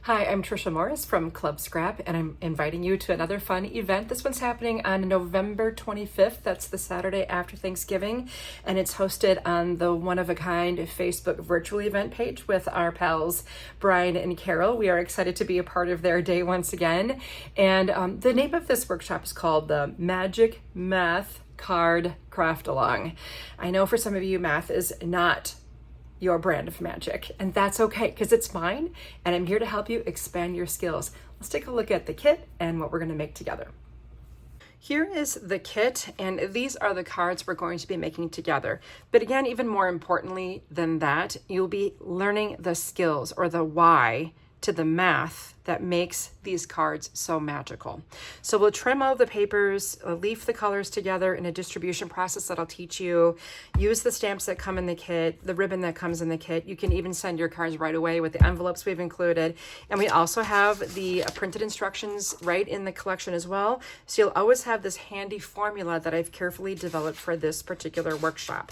Hi, I'm Trisha Morris from Club Scrap, and I'm inviting you to another fun event. This one's happening on November 25th. That's the Saturday after Thanksgiving, and it's hosted on the One of a Kind Facebook virtual event page with our pals Brian and Carol. We are excited to be a part of their day once again. And the name of this workshop is called the Magic Math Card Craftalong. I know for some of you, math is not your brand of magic, and that's okay because it's mine, and I'm here to help you expand your skills. Let's take a look at the kit and what we're going to make together. Here is the kit, and these are the cards we're going to be making together. But again, even more importantly than that, you'll be learning the skills or the why to the math that makes these cards so magical. So we'll trim all the papers, leaf the colors together in a distribution process that I'll teach you, use the stamps that come in the kit, the ribbon that comes in the kit. You can even send your cards right away with the envelopes we've included. And we also have the printed instructions right in the collection as well. So you'll always have this handy formula that I've carefully developed for this particular workshop.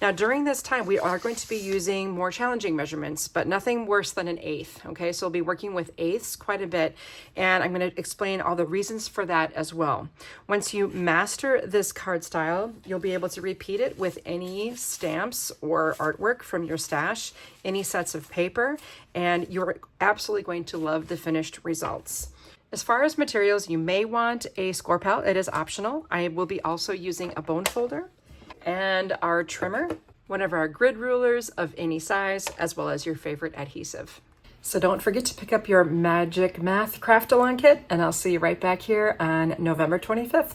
Now, during this time, we are going to be using more challenging measurements, but nothing worse than an eighth, okay? So we'll be working with eighths quite a bit, and I'm going to explain all the reasons for that as well. Once you master this card style, you'll be able to repeat it with any stamps or artwork from your stash, any sets of paper, and you're absolutely going to love the finished results. As far as materials, you may want a score palette. It is optional. I will be also using a bone folder and our trimmer, one of our grid rulers of any size, as well as your favorite adhesive. So don't forget to pick up your Magic Math Craftalong kit, and I'll see you right back here on November 25th.